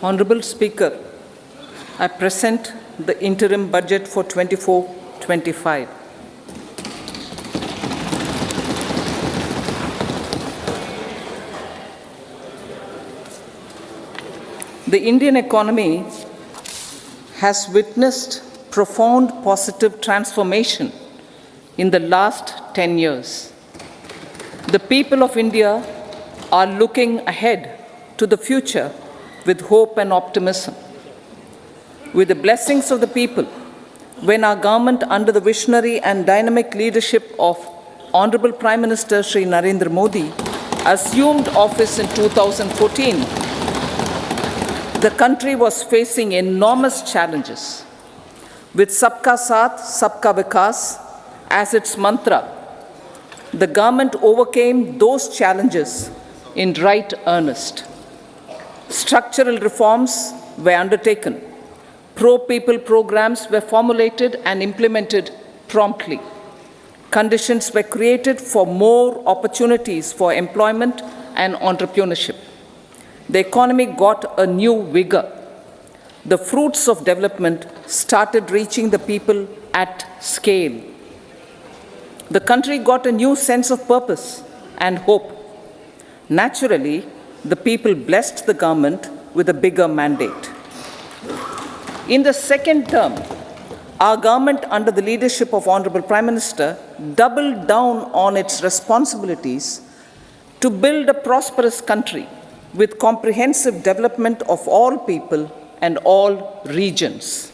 Honorable Speaker, I present the interim budget for 24-25. The Indian economy has witnessed profound positive transformation in the last 10 years. The people of India are looking ahead to the future with hope and optimism. With the blessings of the people, when our government, under the visionary and dynamic leadership of Honorable Prime Minister Shri Narendra Modi, assumed office in 2014, the country was facing enormous challenges. With Sabka Saath, Sabka Vikas as its mantra, the government overcame those challenges in right earnest. Structural reforms were undertaken. Pro-people programs were formulated and implemented promptly. Conditions were created for more opportunities for employment and entrepreneurship. The economy got a new vigor. The fruits of development started reaching the people at scale. The country got a new sense of purpose and hope. Naturally, the people blessed the government with a bigger mandate. In the second term, our government, under the leadership of Honorable Prime Minister, doubled down on its responsibilities to build a prosperous country with comprehensive development of all people and all regions.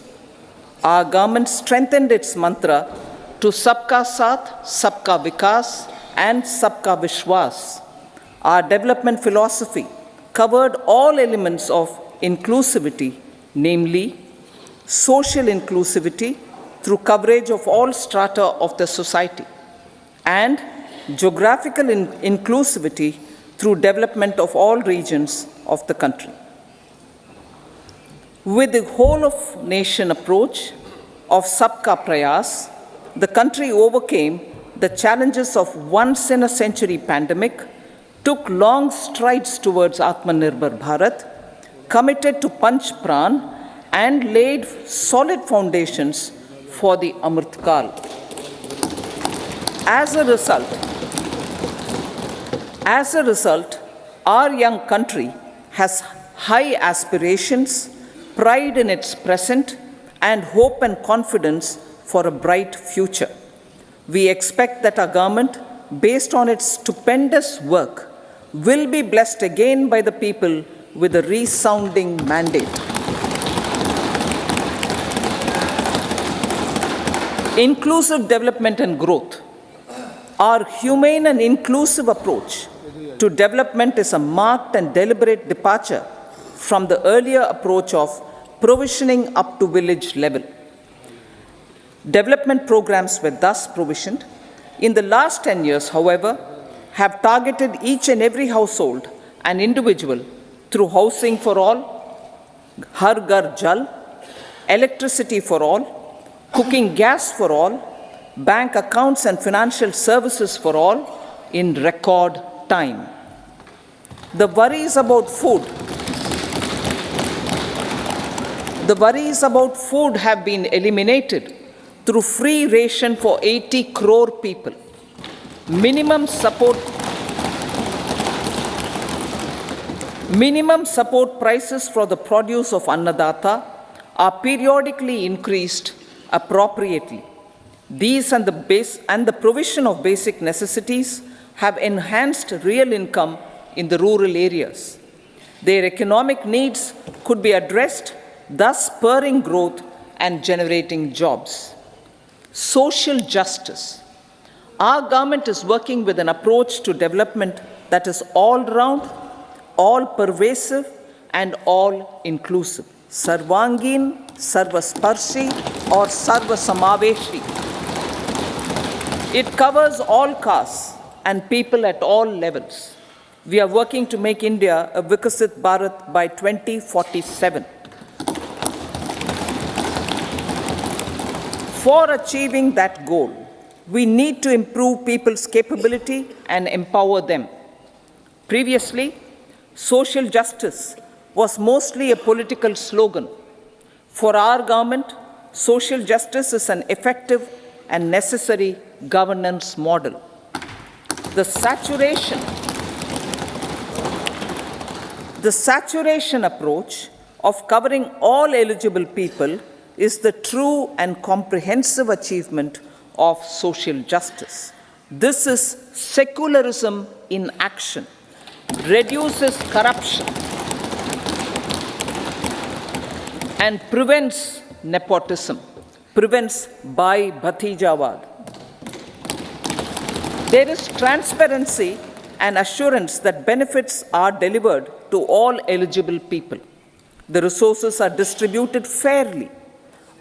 Our government strengthened its mantra to Sabka Saath, Sabka Vikas, and Sabka Vishwas. Our development philosophy covered all elements of inclusivity, namely social inclusivity through coverage of all strata of the society, and geographical inclusivity through development of all regions of the country. With the whole of nation approach of Sabka Prayas, the country overcame the challenges of once-in-a-century pandemic, took long strides towards Atmanirbhar Bharat, committed to Panch Pran, and laid solid foundations for the Amrit Kal. As a result, our young country has high aspirations, pride in its present, and hope and confidence for a bright future. We expect that our government, based on its stupendous work, will be blessed again by the people with a resounding mandate. Inclusive development and growth. Our humane and inclusive approach to development is a marked and deliberate departure from the earlier approach of provisioning up to village level. Development programs were thus provisioned. In the last 10 years, however, have targeted each and every household and individual through housing for all, Har Ghar Jal, electricity for all, cooking gas for all, bank accounts and financial services for all in record time. The worries about food have been eliminated through free ration for 80 crore people. Minimum support prices for the produce of Annadata are periodically increased appropriately. These and the provision of basic necessities have enhanced real income in the rural areas. Their economic needs could be addressed, thus spurring growth and generating jobs. Social justice. Our government is working with an approach to development that is all-round, all-pervasive, and all-inclusive. Sarvangin, Sarvasparshi, or Sarvasamaveshi. It covers all castes and people at all levels. We are working to make India a Vikasit Bharat by 2047. For achieving that goal, we need to improve people's capability and empower them. Previously, social justice was mostly a political slogan. For our government, social justice is an effective and necessary governance model. The saturation approach of covering all eligible people is the true and comprehensive achievement of social justice. This is secularism in action, reduces corruption, and prevents nepotism, prevents Bhai Bhatijawad. There is transparency and assurance that benefits are delivered to all eligible people. The resources are distributed fairly.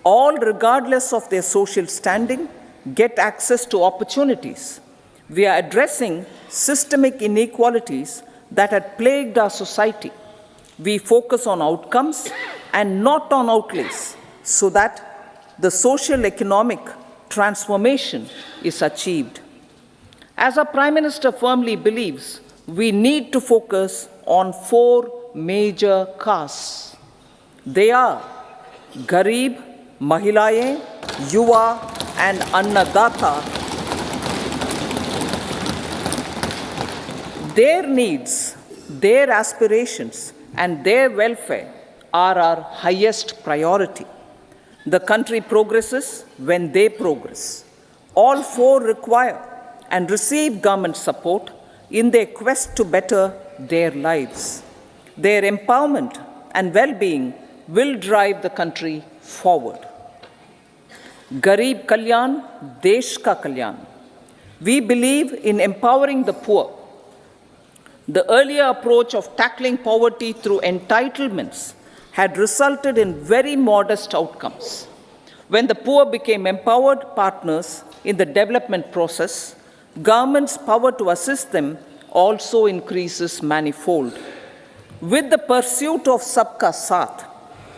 All, regardless of their social standing, get access to opportunities. We are addressing systemic inequalities that had plagued our society. We focus on outcomes and not on outlays, so that the social economic transformation is achieved. As our Prime Minister firmly believes, we need to focus on 4 major castes. They are Garib, Mahilaye, Yuva, and Annadata. Their needs, their aspirations, and their welfare are our highest priority. The country progresses when they progress. All 4 require and receive government support in their quest to better their lives. Their empowerment and well-being will drive the country forward. Garib Kalyan, Desh Ka Kalyan. We believe in empowering the poor. The earlier approach of tackling poverty through entitlements had resulted in very modest outcomes. When the poor became empowered partners in the development process, government's power to assist them also increases manifold. With the pursuit of Sabka Saath,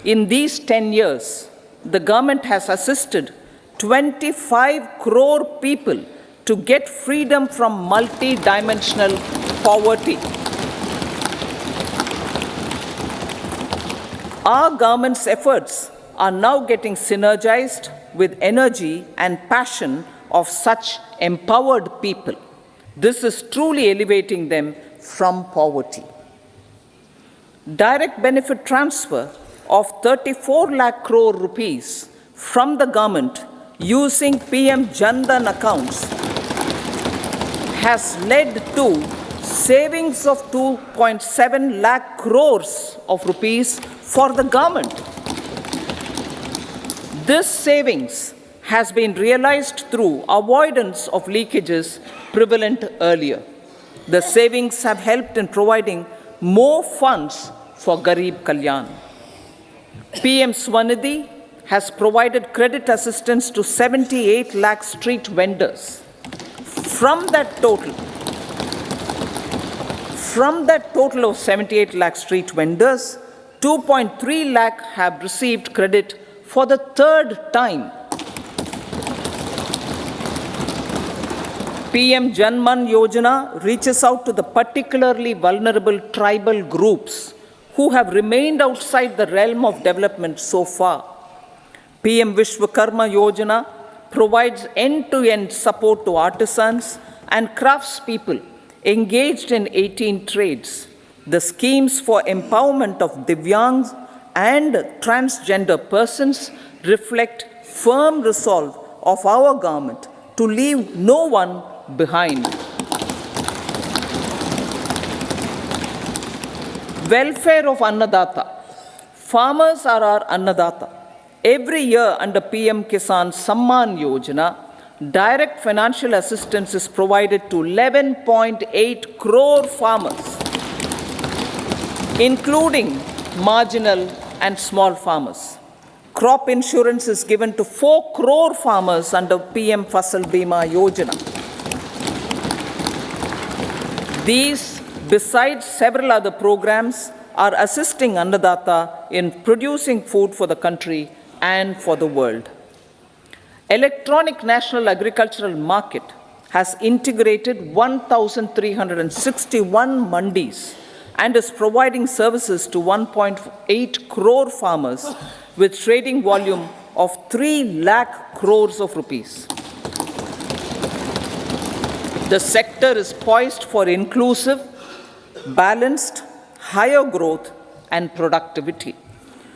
in these 10 years, the government has assisted 25 crore people to get freedom from multi-dimensional poverty. Our government's efforts are now getting synergized with energy and passion of such empowered people. This is truly elevating them from poverty. Direct benefit transfer of 34 lakh crore rupees from the government using PM Jan-Dhan accounts has led to savings of 2.7 lakh crores of rupees for the government. This savings has been realized through avoidance of leakages prevalent earlier. The savings have helped in providing more funds for Garib Kalyan. PM Swanidhi has provided credit assistance to 78 lakh street vendors. From that total of 78 lakh street vendors, 2.3 lakh have received credit for the 3rd time. PM Janman Yojana reaches out to the particularly vulnerable tribal groups who have remained outside the realm of development so far. PM Vishwakarma Yojana provides end-to-end support to artisans and craftspeople engaged in 18 trades. The schemes for empowerment of Divyangs and transgender persons reflect firm resolve of our government to leave no one behind. Welfare of Annadata. Farmers are our Annadata. Every year under PM Kisan Samman Yojana, direct financial assistance is provided to 11.8 crore farmers, including marginal and small farmers. Crop insurance is given to 4 crore farmers under PM Fasal Bima Yojana. These, besides several other programs, are assisting Annadata in producing food for the country and for the world. Electronic National Agricultural Market has integrated 1,361 mandis and is providing services to 1.8 crore farmers with trading volume of 3 lakh crores of rupees. The sector is poised for inclusive, balanced, higher growth and productivity.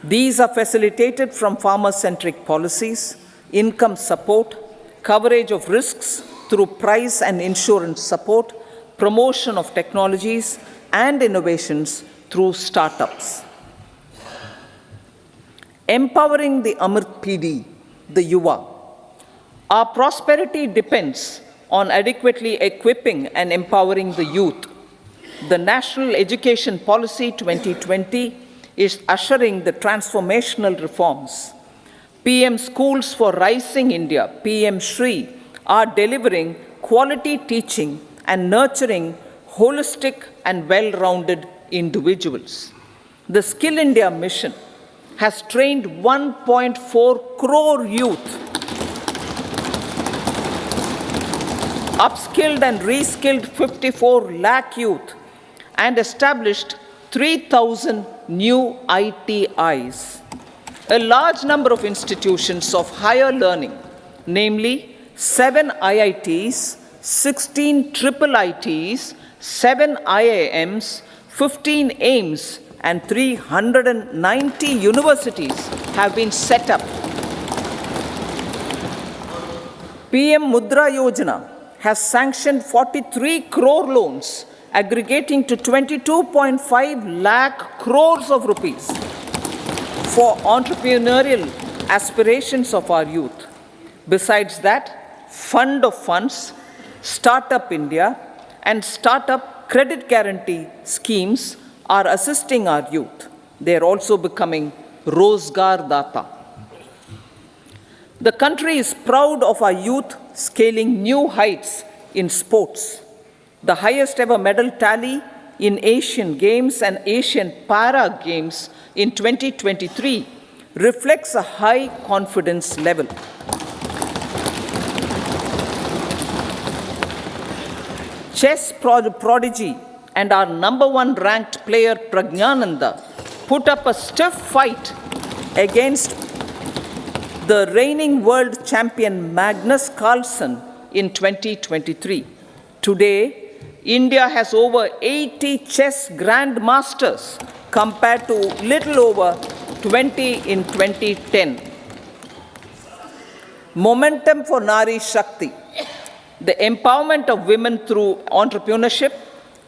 These are facilitated from farmer-centric policies, income support, coverage of risks through price and insurance support, promotion of technologies and innovations through startups. Empowering the Amrit PD, the Yuva. Our prosperity depends on adequately equipping and empowering the youth. The National Education Policy 2020 is ushering the transformational reforms. PM Schools for Rising India, PM Shri, are delivering quality teaching and nurturing holistic and well-rounded individuals. The Skill India mission has trained 1.4 crore youth, upskilled and reskilled 54 lakh youth, and established 3,000 new ITIs. A large number of institutions of higher learning, namely 7 IITs, 16 triple ITs, 7 IIMs, 15 AIMS, and 390 universities have been set up. PM Mudra Yojana has sanctioned 43 crore loans aggregating to 22.5 lakh crores of rupees for entrepreneurial aspirations of our youth. Besides that, Fund of Funds, Startup India, and Startup Credit Guarantee schemes are assisting our youth. They are also becoming Rozgar Data. The country is proud of our youth scaling new heights in sports. The highest ever medal tally in Asian Games and Asian Para Games in 2023 reflects a high confidence level. Chess prodigy and our #1 ranked player Pragnananda put up a stiff fight against the reigning world champion Magnus Carlsen in 2023. Today, India has over 80 chess grandmasters compared to little over 20 in 2010. Momentum for Nari Shakti. The empowerment of women through entrepreneurship,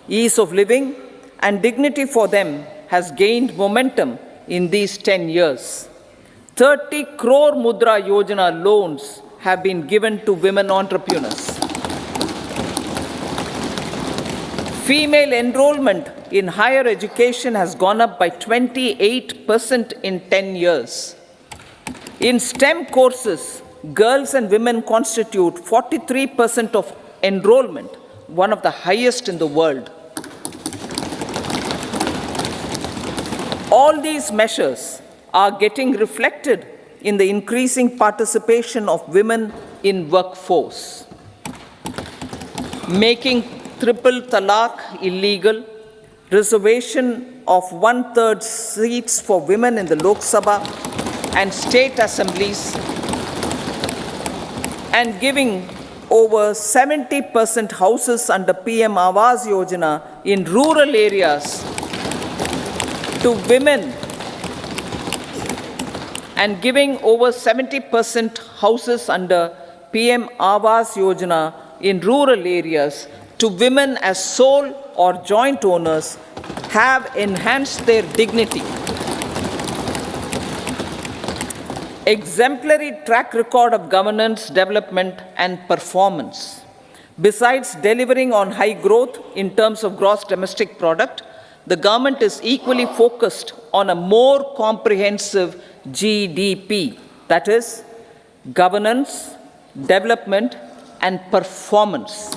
ease of living, and dignity for them has gained momentum in these 10 years. 30 crore Mudra Yojana loans have been given to women entrepreneurs. Female enrollment in higher education has gone up by 28% in 10 years. In STEM courses, girls and women constitute 43% of enrollment, one of the highest in the world. All these measures are getting reflected in the increasing participation of women in workforce. Making triple talaq illegal, reservation of 1/3 seats for women in the Lok Sabha and state assemblies, and giving over 70% houses under PM Awas Yojana in rural areas to women, and giving over 70% houses under PM Awas Yojana in rural areas to women as sole or joint owners have enhanced their dignity. Exemplary track record of governance, development, and performance. Besides delivering on high growth in terms of gross domestic product, the government is equally focused on a more comprehensive GDP, that is, governance, development, and performance.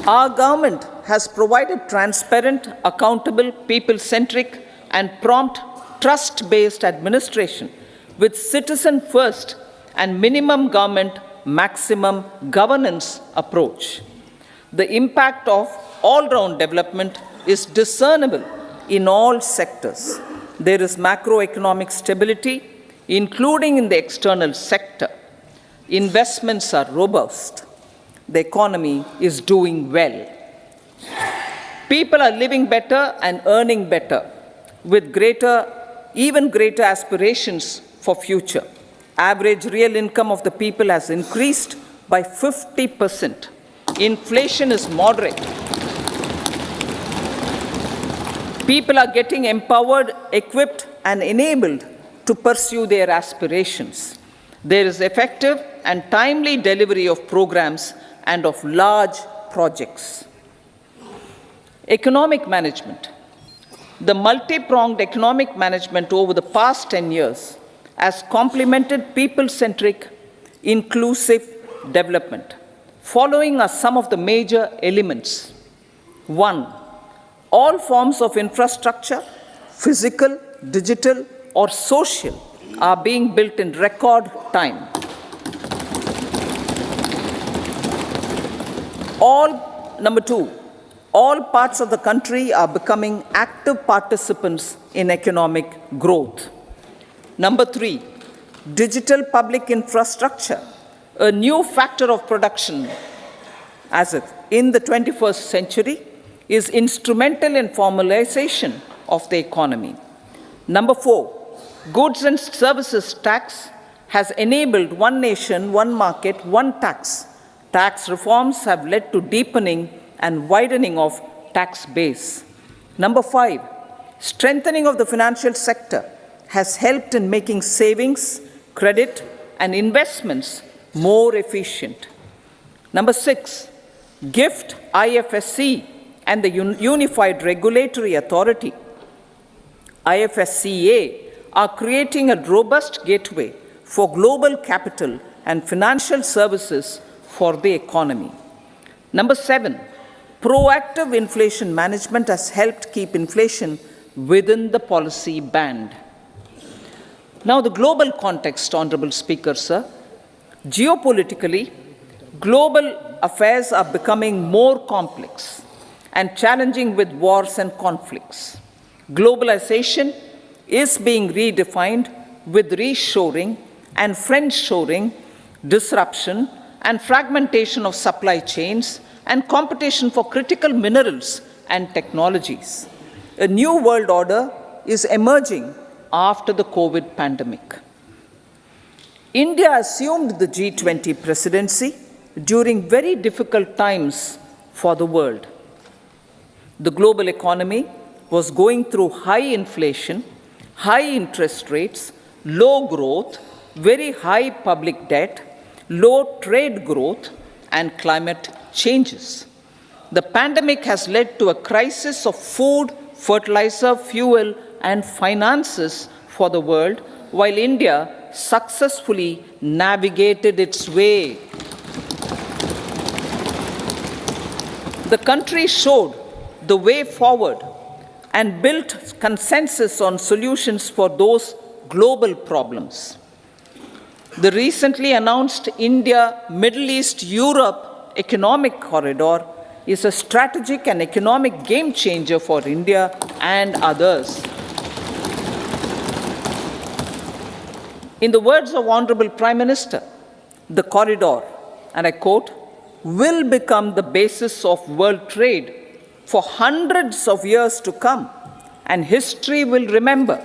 Our government has provided transparent, accountable, people-centric, and prompt, trust-based administration with citizen first and minimum government, maximum governance approach. The impact of all-round development is discernible in all sectors. There is macroeconomic stability, including in the external sector. Investments are robust. The economy is doing well. People are living better and earning better, with even greater aspirations for future. Average real income of the people has increased by 50%. Inflation is moderate. People are getting empowered, equipped, and enabled to pursue their aspirations. There is effective and timely delivery of programs and of large projects. Economic management. The multi-pronged economic management over the past 10 years has complemented people-centric, inclusive development. Following are some of the major elements. 1. All forms of infrastructure, physical, digital, or social, are being built in record time. Number 2, all parts of the country are becoming active participants in economic growth. Number 3, digital public infrastructure, a new factor of production as if in the 21st century, is instrumental in formalization of the economy. Number 4, goods and services tax has enabled one nation, one market, one tax. Tax reforms have led to deepening and widening of tax base. Number 5, strengthening of the financial sector has helped in making savings, credit, and investments more efficient. Number 6, GIFT, IFSC, and the Unified Regulatory Authority, IFSCA, are creating a robust gateway for global capital and financial services for the economy. Number 7, proactive inflation management has helped keep inflation within the policy band. Now, the global context, Honorable Speaker, sir. Geopolitically, global affairs are becoming more complex and challenging with wars and conflicts. Globalization is being redefined with reshoring and friendshoring, disruption and fragmentation of supply chains, and competition for critical minerals and technologies. A new world order is emerging after the COVID pandemic. India assumed the G20 presidency during very difficult times for the world. The global economy was going through high inflation, high interest rates, low growth, very high public debt, low trade growth, and climate changes. The pandemic has led to a crisis of food, fertilizer, fuel, and finances for the world, while India successfully navigated its way. The country showed the way forward and built consensus on solutions for those global problems. The recently announced India-Middle East-Europe economic corridor is a strategic and economic game changer for India and others. In the words of Honorable Prime Minister, the corridor, and I quote, will become the basis of world trade for hundreds of years to come, and history will remember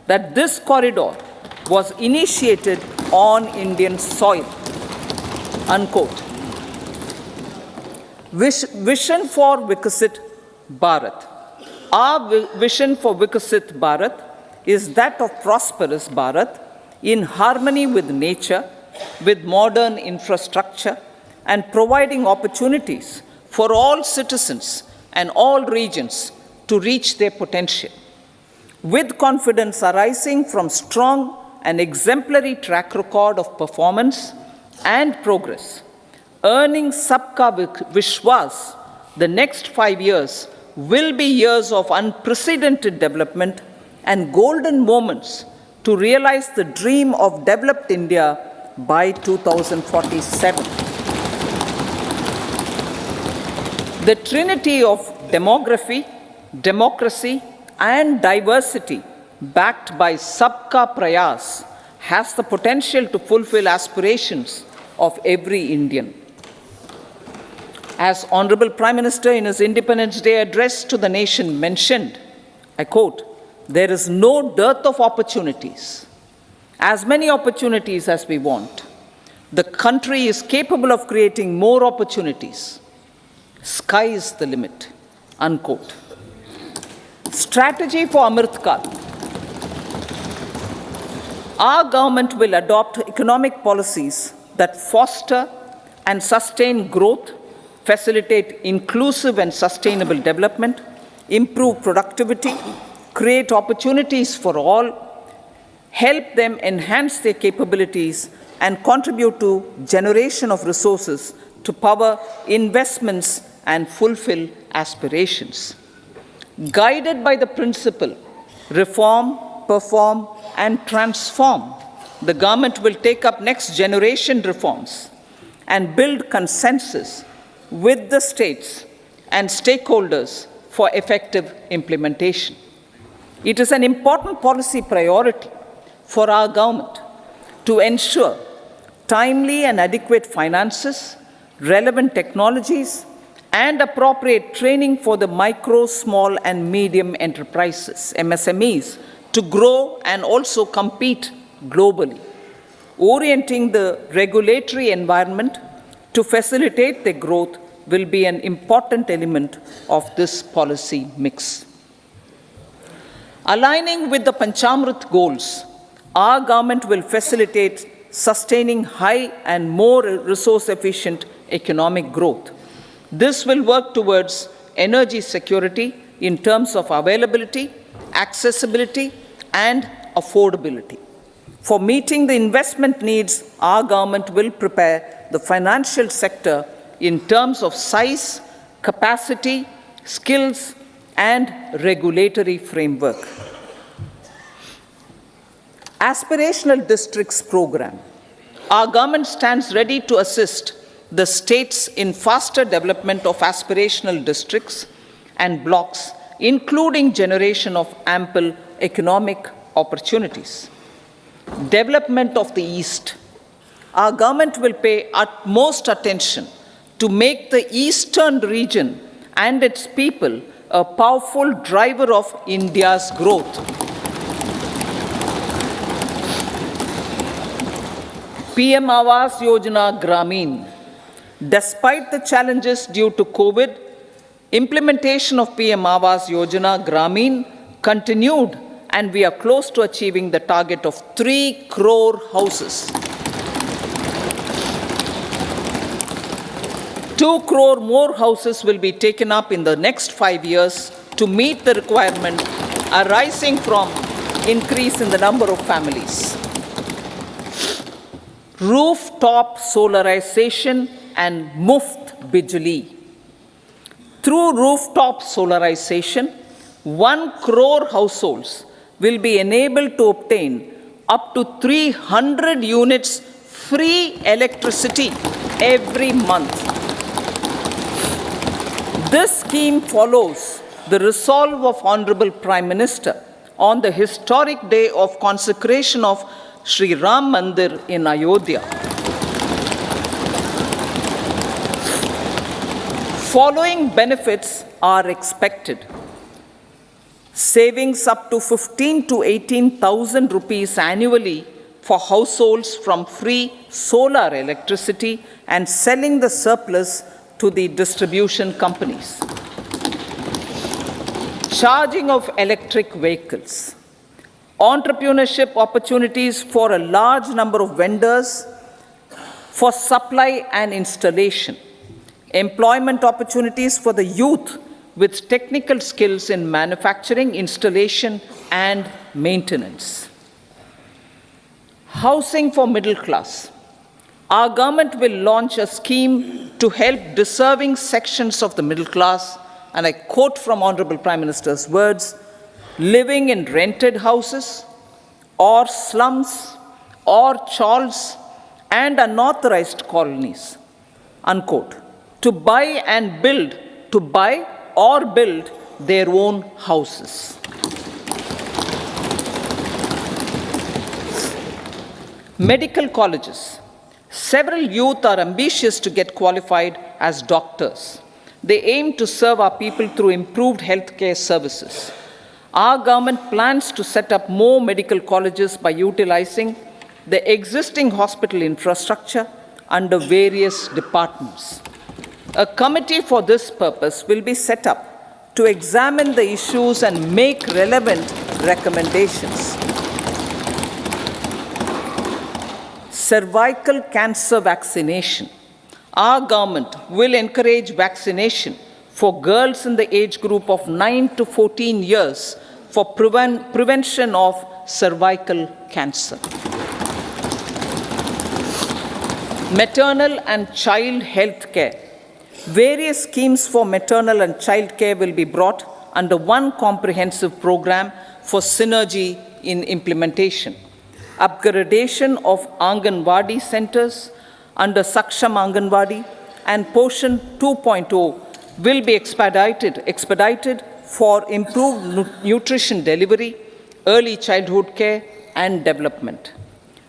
that this corridor was initiated on Indian soil, unquote. Vision for Vikasit Bharat. Our vision for Vikasit Bharat is that of prosperous Bharat in harmony with nature, with modern infrastructure, and providing opportunities for all citizens and all regions to reach their potential. With confidence arising from strong and exemplary track record of performance and progress, earning Sabka Vishwas, the next 5 years will be years of unprecedented development and golden moments to realize the dream of developed India by 2047. The trinity of demography, democracy, and diversity, backed by Sabka Prayas, has the potential to fulfill aspirations of every Indian. As Honorable Prime Minister in his Independence Day address to the nation mentioned, I quote, "There is no dearth of opportunities, as many opportunities as we want. The country is capable of creating more opportunities. Sky is the limit," unquote. Strategy for Amrit Kal. Our government will adopt economic policies that foster and sustain growth, facilitate inclusive and sustainable development, improve productivity, create opportunities for all, help them enhance their capabilities, and contribute to generation of resources to power investments and fulfill aspirations. Guided by the principle, reform, perform, and transform, the government will take up next generation reforms and build consensus with the states and stakeholders for effective implementation. It is an important policy priority for our government to ensure timely and adequate finances, relevant technologies, and appropriate training for the micro, small, and medium enterprises, MSMEs, to grow and also compete globally. Orienting the regulatory environment to facilitate their growth will be an important element of this policy mix. Aligning with the Panchamrit goals, our government will facilitate sustaining high and more resource-efficient economic growth. This will work towards energy security in terms of availability, accessibility, and affordability. For meeting the investment needs, our government will prepare the financial sector in terms of size, capacity, skills, and regulatory framework. Aspirational Districts Program. Our government stands ready to assist the states in faster development of aspirational districts and blocks, including generation of ample economic opportunities. Development of the East. Our government will pay utmost attention to make the eastern region and its people a powerful driver of India's growth. PM Awas Yojana Gramin. Despite the challenges due to COVID, implementation of PM Awas Yojana Gramin continued, and we are close to achieving the target of 3 crore houses. 2 crore more houses will be taken up in the next 5 years to meet the requirement arising from increase in the number of families. Rooftop solarization and Muft Bijli. Through rooftop solarization, 1 crore households will be enabled to obtain up to 300 units free electricity every month. This scheme follows the resolve of Honorable Prime Minister on the historic day of consecration of Sri Ram Mandir in Ayodhya. Following benefits are expected. Savings up to 15 to 18,000 rupees annually for households from free solar electricity and selling the surplus to the distribution companies. Charging of electric vehicles. Entrepreneurship opportunities for a large number of vendors for supply and installation. Employment opportunities for the youth with technical skills in manufacturing, installation, and maintenance. Housing for middle class. Our government will launch a scheme to help deserving sections of the middle class, and I quote from Honorable Prime Minister's words, living in rented houses or slums or chawls and unauthorized colonies, unquote, to buy and build to buy or build their own houses. Medical colleges. Several youth are ambitious to get qualified as doctors. They aim to serve our people through improved healthcare services. Our government plans to set up more medical colleges by utilizing the existing hospital infrastructure under various departments. A committee for this purpose will be set up to examine the issues and make relevant recommendations. Cervical cancer vaccination. Our government will encourage vaccination for girls in the age group of 9 to 14 years for prevention of cervical cancer. Maternal and child health care. Various schemes for maternal and child care will be brought under one comprehensive program for synergy in implementation. Upgradation of Anganwadi centers under Saksham Anganwadi and Poshan 2.0 will be expedited for improved nutrition delivery, early childhood care and development.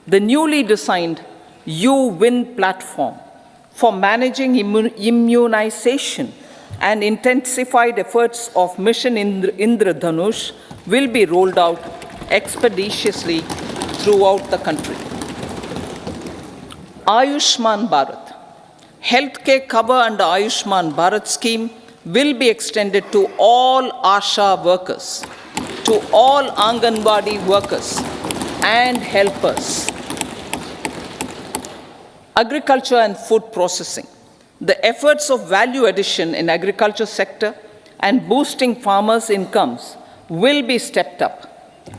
The newly designed U-Win platform for managing immunization and intensified efforts of Mission Indradhanush will be rolled out expeditiously throughout the country. Ayushman Bharat. Healthcare cover under Ayushman Bharat scheme will be extended to all ASHA workers, to all Anganwadi workers and helpers. Agriculture and food processing. The efforts of value addition in agriculture sector and boosting farmers' incomes will be stepped up.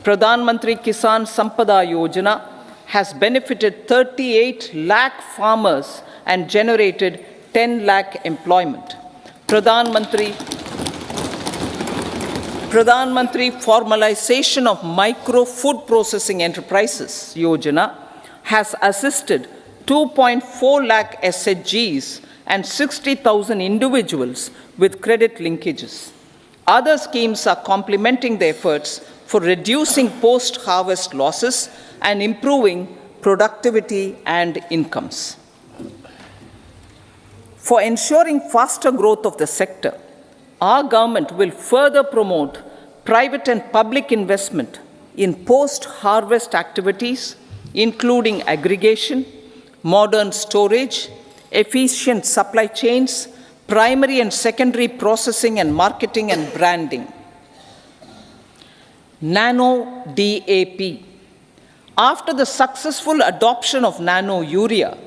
Pradhan Mantri Kisan Sampada Yojana has benefited 38 lakh farmers and generated 10 lakh employment. Pradhan Mantri Formalization of Micro Food Processing Enterprises Yojana has assisted 2.4 lakh SHGs and 60,000 individuals with credit linkages. Other schemes are complementing the efforts for reducing post-harvest losses and improving productivity and incomes. For ensuring faster growth of the sector, our government will further promote private and public investment in post-harvest activities, including aggregation, modern storage, efficient supply chains, primary and secondary processing and marketing and branding. Nano DAP. After the successful adoption of nano urea,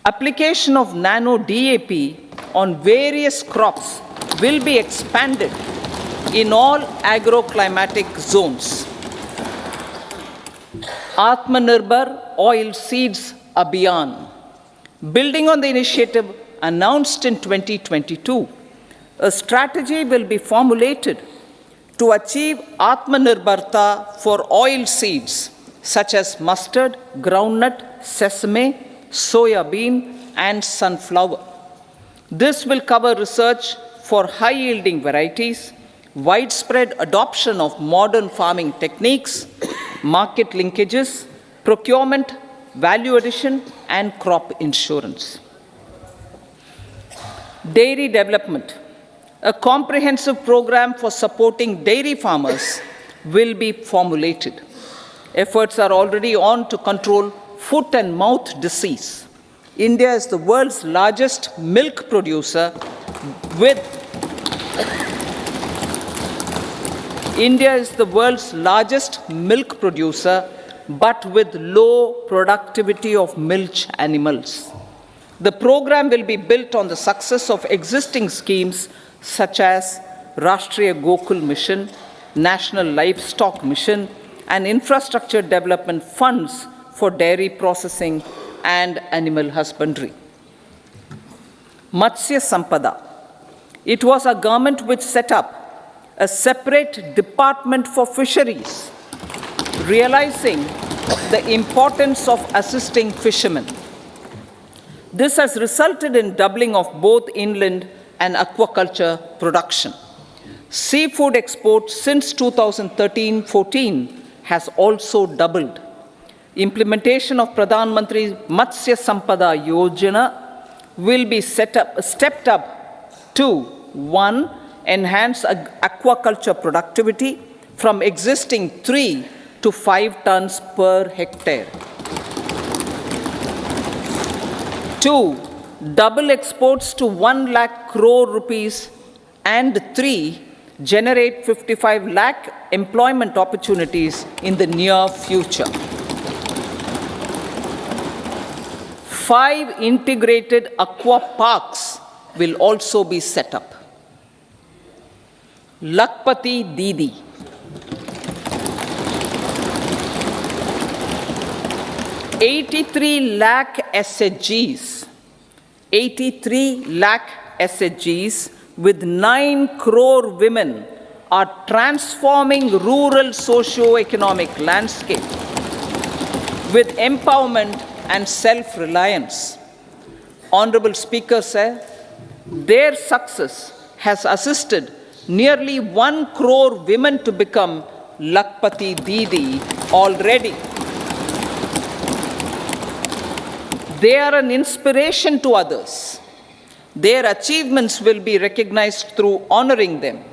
application of nano DAP on various crops will be expanded in all agroclimatic zones. Atmanirbhar Oil Seeds Abhiyan. Building on the initiative announced in 2022, a strategy will be formulated to achieve Atmanirbharta for oil seeds such as mustard, groundnut, sesame, soya bean, and sunflower. This will cover research for high-yielding varieties, widespread adoption of modern farming techniques, market linkages, procurement, value addition, and crop insurance. Dairy development. A comprehensive program for supporting dairy farmers will be formulated. Efforts are already on to control foot and mouth disease. India is the world's largest milk producer with but with low productivity of milch animals. The program will be built on the success of existing schemes such as Rashtriya Gokul Mission, National Livestock Mission, and infrastructure development funds for dairy processing and animal husbandry. Matsya Sampada. It was our government which set up a separate department for fisheries, realizing the importance of assisting fishermen. This has resulted in doubling of both inland and aquaculture production. Seafood exports since 2013-14 has also doubled. Implementation of Pradhan Mantri Matsya Sampada Yojana will be stepped up to 1. Enhance aquaculture productivity from existing 3 to 5 tons per hectare. 2. Double exports to 1 lakh crore rupees, and 3. Generate 55 lakh employment opportunities in the near future. 5 integrated aqua parks will also be set up. Lakpati Didi. 83 lakh SHGs. 83 lakh SHGs with 9 crore women are transforming rural socio-economic landscape with empowerment and self-reliance. Honorable Speaker sir, their success has assisted nearly 1 crore women to become Lakpati Didi already. They are an inspiration to others. Their achievements will be recognized through honoring them.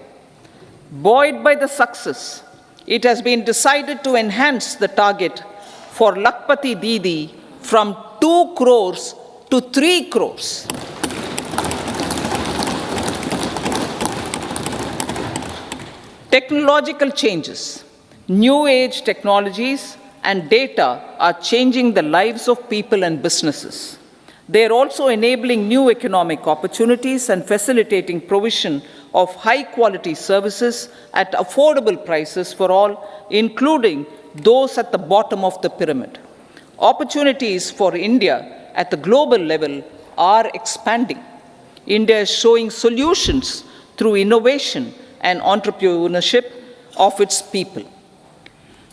Buoyed by the success, it has been decided to enhance the target for Lakpati Didi from 2 crores to 3 crores. Technological changes, new age technologies and data are changing the lives of people and businesses. They are also enabling new economic opportunities and facilitating provision of high-quality services at affordable prices for all, including those at the bottom of the pyramid. Opportunities for India at the global level are expanding. India is showing solutions through innovation and entrepreneurship of its people.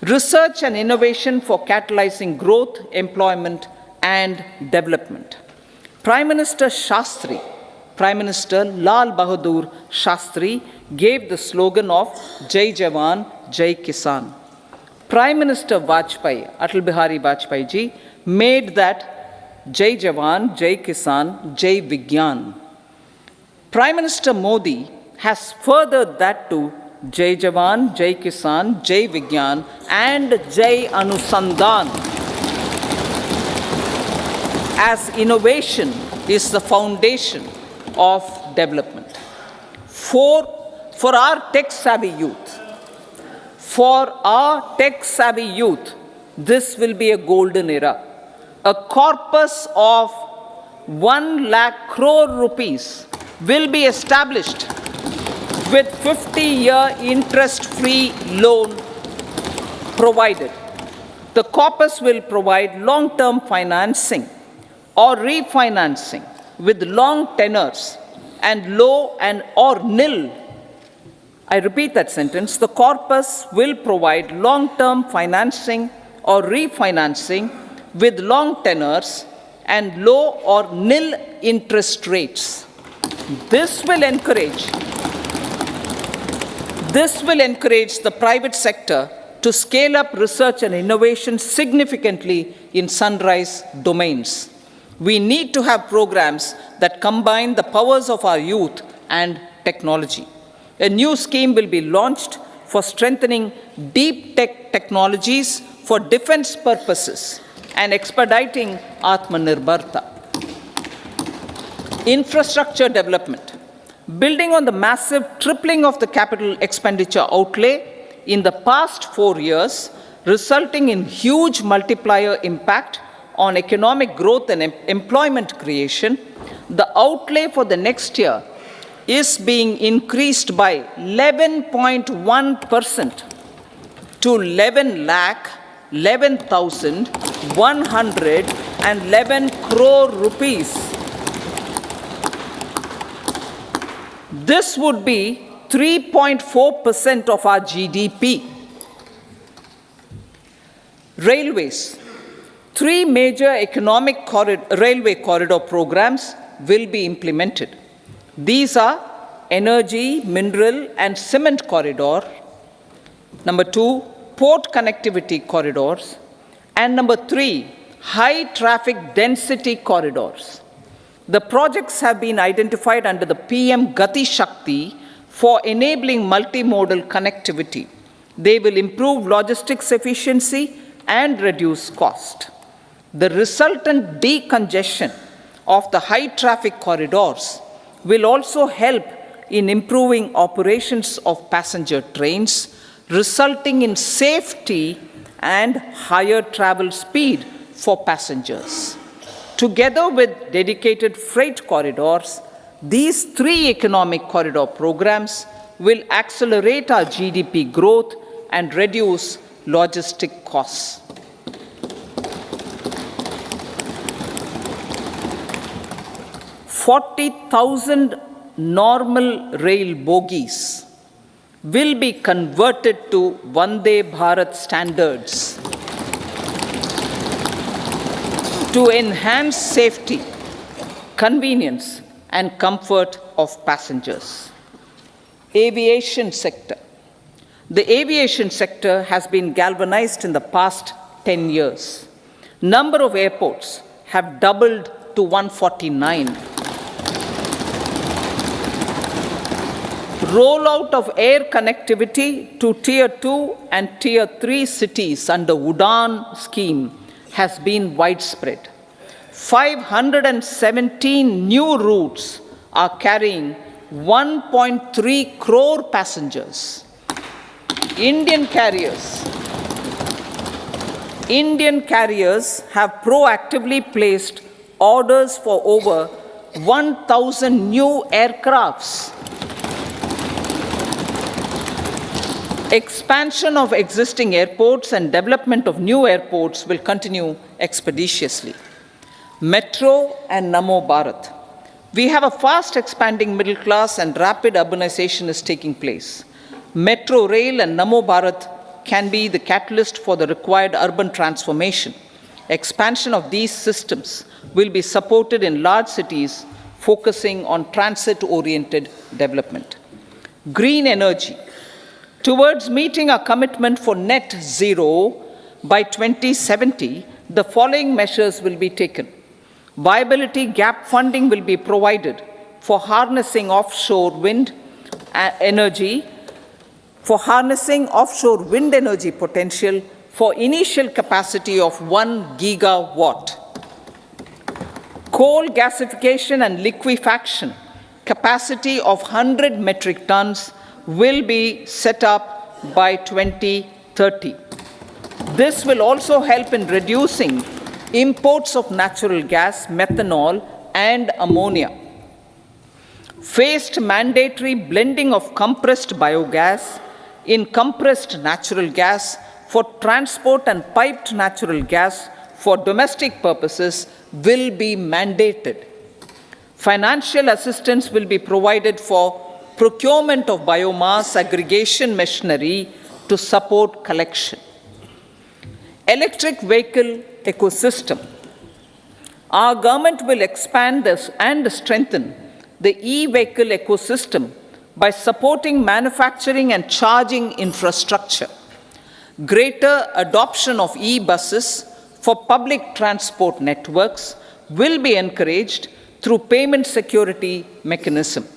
Research and innovation for catalyzing growth, employment, and development. Prime Minister Shastri, Prime Minister Lal Bahadur Shastri gave the slogan of Jai Jawan, Jai Kisan. Prime Minister Vajpayee, Atal Bihari Vajpayee ji, made that Jai Jawan, Jai Kisan, Jai Vigyan. Prime Minister Modi has furthered that to Jai Jawan, Jai Kisan, Jai Vigyan, and Jai Anusandhan, as innovation is the foundation of development. For our tech-savvy youth, this will be a golden era. A corpus of 1 lakh crore rupees will be established with 50-year interest-free loan provided. The corpus will provide long-term financing or refinancing with long tenors and low and or nil. I repeat that sentence. The corpus will provide long-term financing or refinancing with long tenors and low or nil interest rates. This will encourage the private sector to scale up research and innovation significantly in sunrise domains. We need to have programs that combine the powers of our youth and technology. A new scheme will be launched for strengthening deep tech technologies for defense purposes and expediting Atmanirbharta. Infrastructure development. Building on the massive tripling of the capital expenditure outlay in the past 4 years, resulting in huge multiplier impact on economic growth and employment creation, the outlay for the next year is being increased by 11.1% to 11,111 crore rupees. This would be 3.4% of our GDP. Railways. 3 major economic railway corridor programs will be implemented. These are energy, mineral, and cement corridor. Number 2, port connectivity corridors. And number 3, high traffic density corridors. The projects have been identified under the PM Gati Shakti for enabling multimodal connectivity. They will improve logistics efficiency and reduce cost. The resultant decongestion of the high traffic corridors will also help in improving operations of passenger trains, resulting in safety and higher travel speed for passengers. Together with dedicated freight corridors, these 3 economic corridor programs will accelerate our GDP growth and reduce logistic costs. 40,000 normal rail bogies will be converted to Vande Bharat standards to enhance safety, convenience, and comfort of passengers. Aviation sector. The aviation sector has been galvanized in the past 10 years. Number of airports have doubled to 149. Rollout of air connectivity to Tier 2 and Tier 3 cities under UDAN scheme has been widespread. 517 new routes are carrying 1.3 crore passengers. Indian carriers have proactively placed orders for over 1,000 new aircrafts. Expansion of existing airports and development of new airports will continue expeditiously. Metro and Namo Bharat. We have a fast expanding middle class and rapid urbanization is taking place. Metro rail and Namo Bharat can be the catalyst for the required urban transformation. Expansion of these systems will be supported in large cities, focusing on transit-oriented development. Green energy. Towards meeting our commitment for net zero by 2070, the following measures will be taken. Viability gap funding will be provided for harnessing offshore wind energy potential for initial capacity of 1 gigawatt. Coal gasification and liquefaction capacity of 100 metric tons will be set up by 2030. This will also help in reducing imports of natural gas, methanol, and ammonia. Phased mandatory blending of compressed biogas in compressed natural gas for transport and piped natural gas for domestic purposes will be mandated. Financial assistance will be provided for procurement of biomass aggregation machinery to support collection. Electric vehicle ecosystem. Our government will expand this and strengthen the e-vehicle ecosystem by supporting manufacturing and charging infrastructure. Greater adoption of e-buses for public transport networks will be encouraged through payment security mechanism.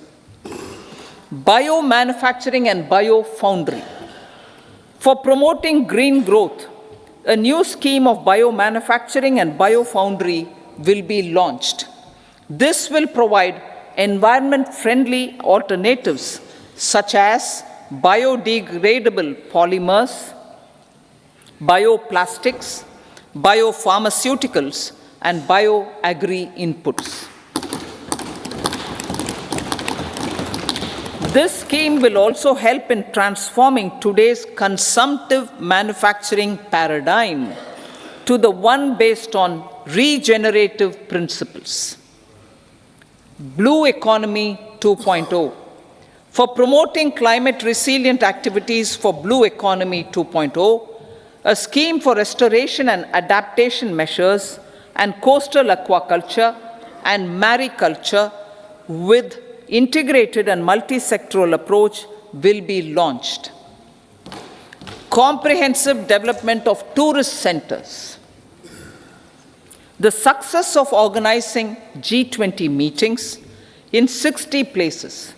Biomanufacturing and biofoundry. For promoting green growth, a new scheme of biomanufacturing and biofoundry will be launched. This will provide environment-friendly alternatives such as biodegradable polymers, bioplastics, biopharmaceuticals, and bioagri inputs. This scheme will also help in transforming today's consumptive manufacturing paradigm to the one based on regenerative principles. Blue Economy 2.0. For promoting climate resilient activities for Blue Economy 2.0, a scheme for restoration and adaptation measures and coastal aquaculture and mariculture with integrated and multi-sectoral approach will be launched. Comprehensive development of tourist centers. The success of organizing G20 meetings in 60 places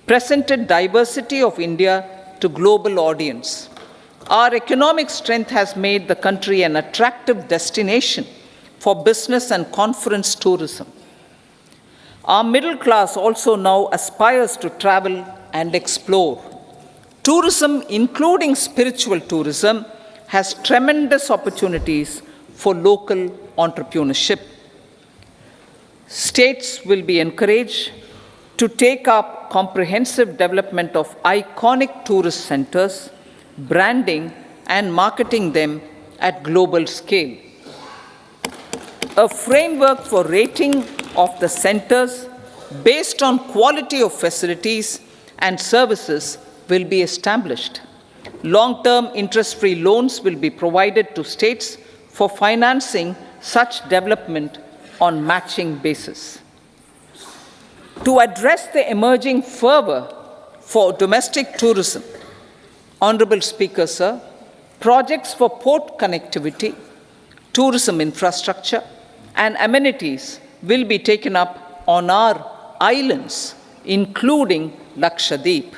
presented diversity of India to global audience. Our economic strength has made the country an attractive destination for business and conference tourism. Our middle class also now aspires to travel and explore. Tourism, including spiritual tourism, has tremendous opportunities for local entrepreneurship. States will be encouraged to take up comprehensive development of iconic tourist centers, branding and marketing them at global scale. A framework for rating of the centers based on quality of facilities and services will be established. Long-term interest-free loans will be provided to states for financing such development on matching basis. To address the emerging fervor for domestic tourism, Honorable Speaker, sir, projects for port connectivity, tourism infrastructure, and amenities will be taken up on our islands, including Lakshadweep.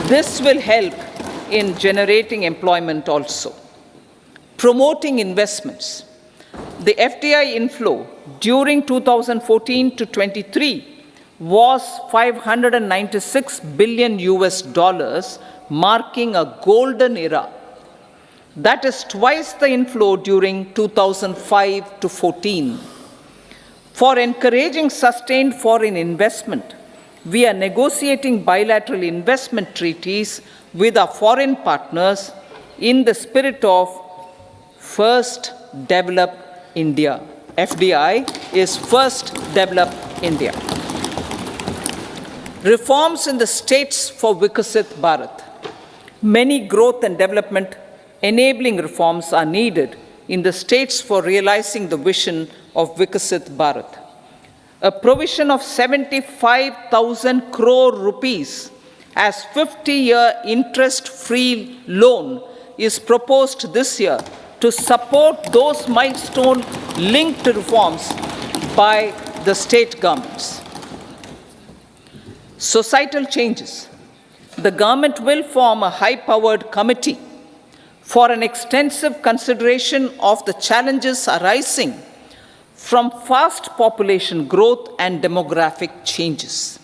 This will help in generating employment also. Promoting investments. The FDI inflow during 2014 to 23 was $596 billion, marking a golden era. That is twice the inflow during 2005 to 14. For encouraging sustained foreign investment, we are negotiating bilateral investment treaties with our foreign partners in the spirit of First Develop India. FDI is First Develop India. Reforms in the states for Vikasit Bharat. Many growth and development enabling reforms are needed in the states for realizing the vision of Vikasit Bharat. A provision of 75,000 crore rupees as 50-year interest-free loan is proposed this year to support those milestone-linked reforms by the state governments. Societal changes. The government will form a high-powered committee for an extensive consideration of the challenges arising from fast population growth and demographic changes.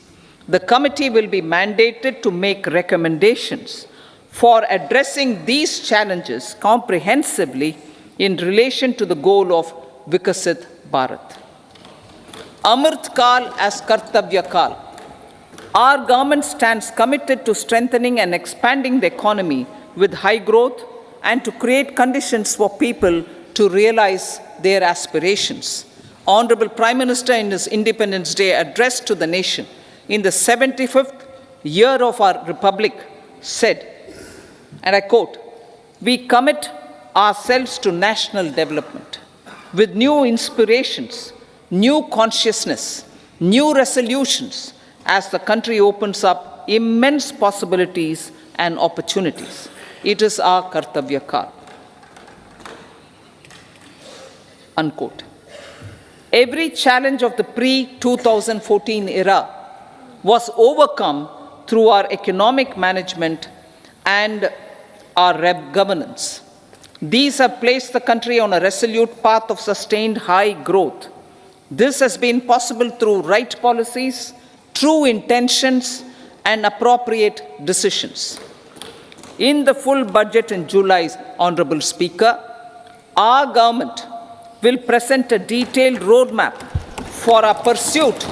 The committee will be mandated to make recommendations for addressing these challenges comprehensively in relation to the goal of Vikasit Bharat. Amrit Kal as Kartavya Kal. Our government stands committed to strengthening and expanding the economy with high growth and to create conditions for people to realize their aspirations. Honorable Prime Minister, in his Independence Day address to the nation in the 75th year of our Republic, said, and I quote, "We commit ourselves to national development with new inspirations, new consciousness, new resolutions as the country opens up immense possibilities and opportunities. It is our Kartavya Kal." Unquote. Every challenge of the pre-2014 era was overcome through our economic management and our governance. These have placed the country on a resolute path of sustained high growth. This has been possible through right policies, true intentions, and appropriate decisions. In the full budget in July, Honorable Speaker, our government will present a detailed roadmap for our pursuit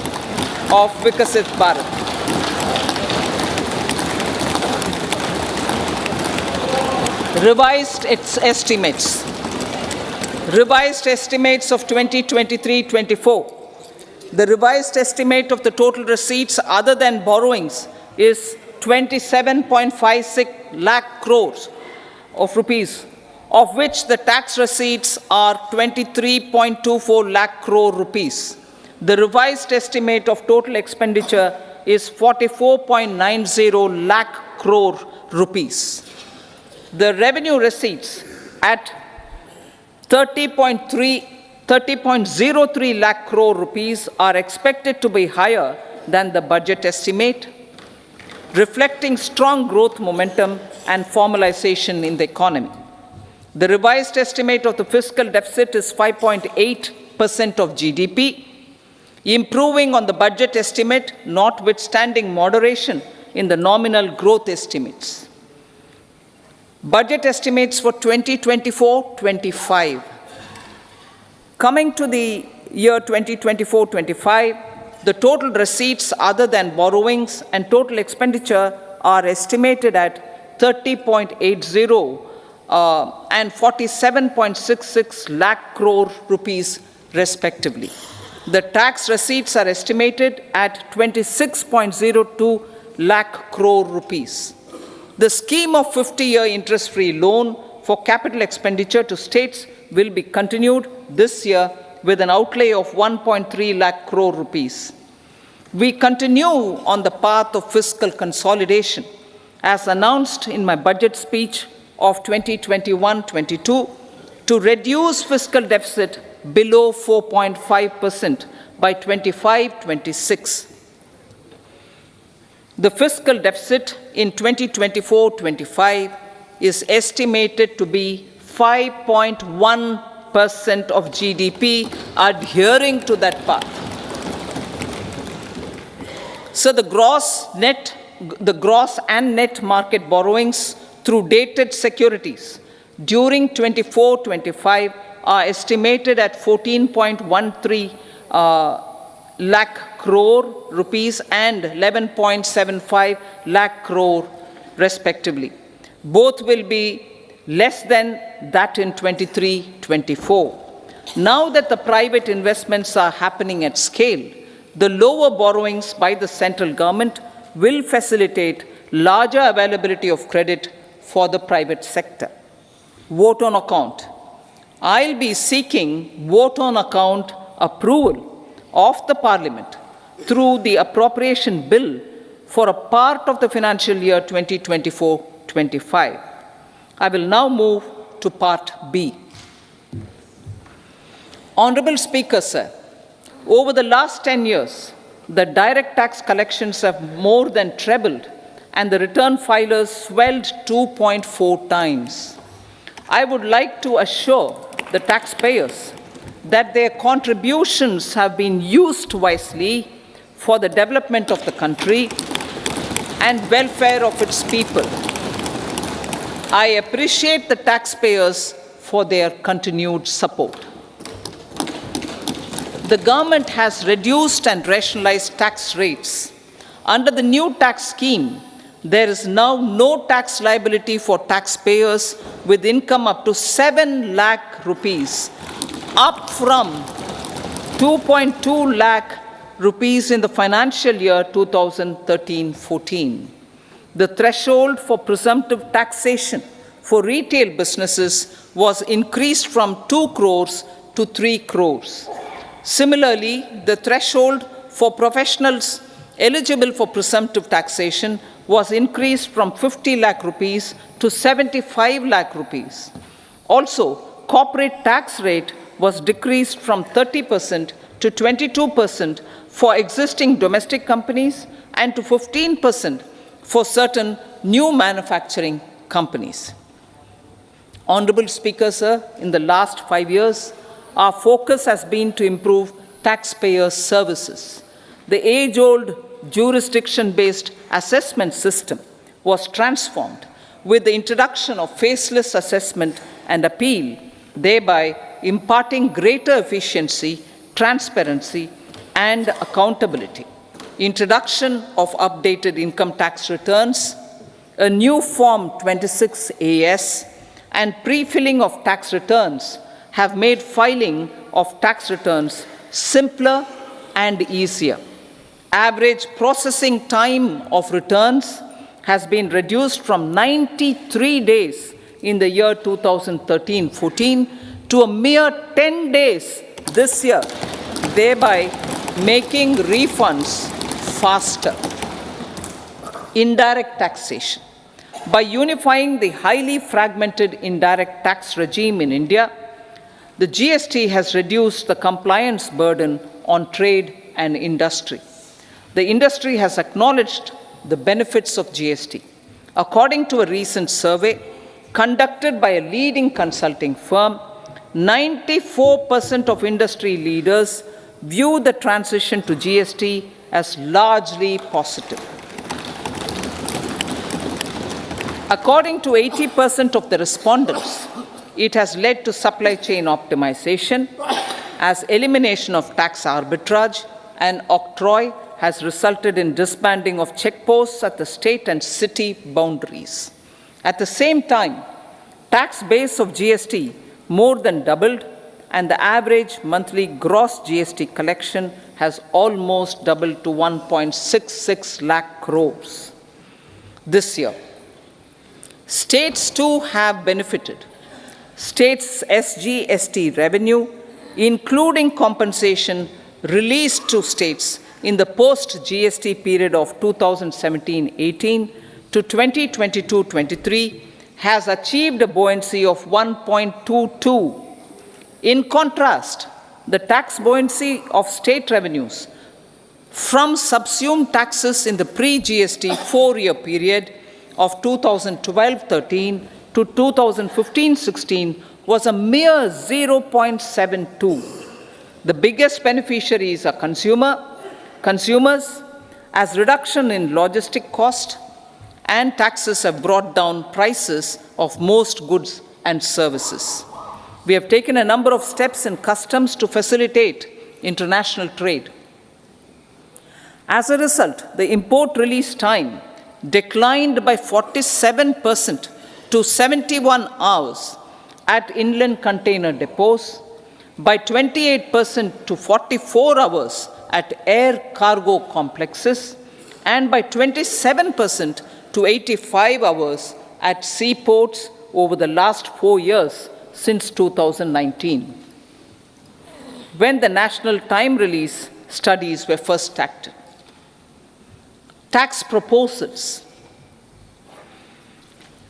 of Vikasit Bharat. Revised estimates of 2023-24. The revised estimate of the total receipts other than borrowings is 27.56 lakh crores of rupees of which the tax receipts are 23.24 lakh crore rupees. The revised estimate of total expenditure is 44.90 lakh crore rupees. The revenue receipts at 30.03 lakh crore rupees are expected to be higher than the budget estimate, reflecting strong growth momentum and formalization in the economy. The revised estimate of the fiscal deficit is 5.8% of GDP, improving on the budget estimate, notwithstanding moderation in the nominal growth estimates. Budget estimates for 2024-25. Coming to the year 2024-25, the total receipts other than borrowings and total expenditure are estimated at 30.80 and 47.66 lakh crore rupees respectively. The tax receipts are estimated at 26.02 lakh crore rupees. The scheme of 50-year interest-free loan for capital expenditure to states will be continued this year with an outlay of 1.3 lakh crore rupees. We continue on the path of fiscal consolidation, as announced in my budget speech of 2021-22, to reduce fiscal deficit below 4.5% by 25-26. The fiscal deficit in 2024-25 is estimated to be 5.1% of GDP, adhering to that path. So the gross and net market borrowings through dated securities during 24-25 are estimated at 14.13 lakh crore rupees and 11.75 lakh crore respectively. Both will be less than that in 23-24. Now that the private investments are happening at scale, the lower borrowings by the central government will facilitate larger availability of credit for the private sector. Vote on account. I'll be seeking vote on account approval of the Parliament through the appropriation bill for a part of the financial year 2024-25. I will now move to Part B. Honorable Speaker, sir, over the last 10 years, the direct tax collections have more than trebled and the return filers swelled 2.4 times. I would like to assure the taxpayers that their contributions have been used wisely for the development of the country and welfare of its people. I appreciate the taxpayers for their continued support. The government has reduced and rationalized tax rates. Under the new tax scheme, there is now no tax liability for taxpayers with income up to 7 lakh rupees, up from 2.2 lakh rupees in the financial year 2013-14. The threshold for presumptive taxation for retail businesses was increased from 2 crores to 3 crores. Similarly, the threshold for professionals eligible for presumptive taxation was increased from 50 lakh rupees to 75 lakh rupees. Also, corporate tax rate was decreased from 30% to 22% for existing domestic companies and to 15% for certain new manufacturing companies. Honorable Speaker, sir, in the last 5 years, our focus has been to improve taxpayer services. The age-old jurisdiction-based assessment system was transformed with the introduction of faceless assessment and appeal, thereby imparting greater efficiency, transparency, and accountability. Introduction of updated income tax returns, a new Form 26AS, and pre-filling of tax returns have made filing of tax returns simpler and easier. Average processing time of returns has been reduced from 93 days in the year 2013-14 to a mere 10 days this year, thereby making refunds faster. Indirect taxation. By unifying the highly fragmented indirect tax regime in India, the GST has reduced the compliance burden on trade and industry. The industry has acknowledged the benefits of GST. According to a recent survey conducted by a leading consulting firm, 94% of industry leaders view the transition to GST as largely positive. According to 80% of the respondents, it has led to supply chain optimization, as elimination of tax arbitrage and octroi has resulted in disbanding of checkposts at the state and city boundaries. At the same time, tax base of GST more than doubled, and the average monthly gross GST collection has almost doubled to 1.66 lakh crores this year. States too have benefited. States' SGST revenue, including compensation released to states in the post-GST period of 2017-18 to 2022-23, has achieved a buoyancy of 1.22. In contrast, the tax buoyancy of state revenues from subsumed taxes in the pre-GST four-year period of 2012-13 to 2015-16 was a mere 0.72. The biggest beneficiaries are consumers, as reduction in logistic cost and taxes have brought down prices of most goods and services. We have taken a number of steps in customs to facilitate international trade. As a result, the import release time declined by 47% to 71 hours at inland container depots, by 28% to 44 hours at air cargo complexes, and by 27% to 85 hours at seaports over the last 4 years since 2019, when the national time release studies were first started. Tax proposals.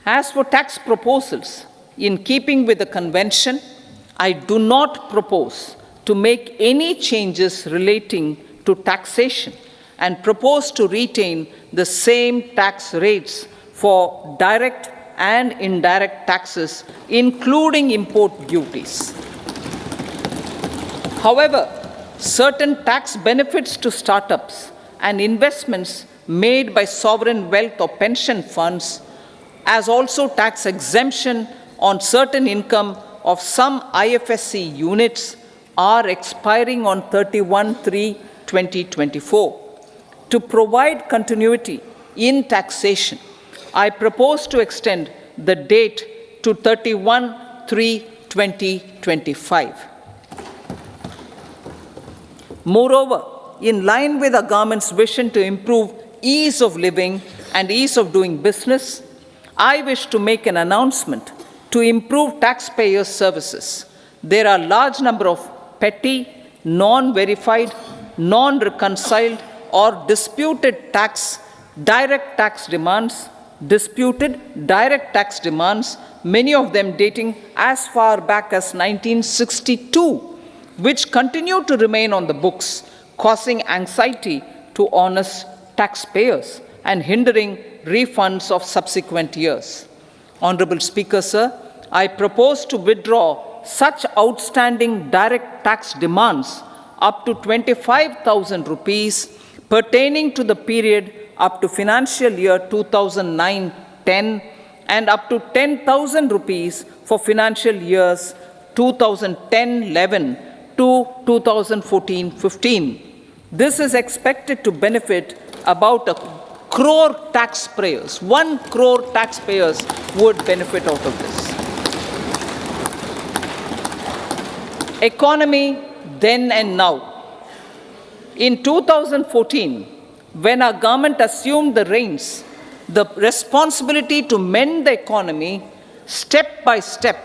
As for tax proposals, in keeping with the convention, I do not propose to make any changes relating to taxation and propose to retain the same tax rates for direct and indirect taxes, including import duties. However, certain tax benefits to startups and investments made by sovereign wealth or pension funds, as also tax exemption on certain income of some IFSC units, are expiring on 31/3/2024. To provide continuity in taxation, I propose to extend the date to 31/3/2025. Moreover, in line with our government's vision to improve ease of living and ease of doing business, I wish to make an announcement to improve taxpayers' services. There are a large number of petty, non-verified, non-reconciled, or disputed direct tax demands, many of them dating as far back as 1962, which continue to remain on the books, causing anxiety to honest taxpayers and hindering refunds of subsequent years. Honorable Speaker, sir, I propose to withdraw such outstanding direct tax demands up to 25,000 rupees pertaining to the period up to financial year 2009-10 and up to 10,000 rupees for financial years 2010-11 to 2014-15. This is expected to benefit about 1 crore taxpayers. 1 crore taxpayers would benefit out of this. Economy then and now. In 2014, when our government assumed the reins, the responsibility to mend the economy step by step,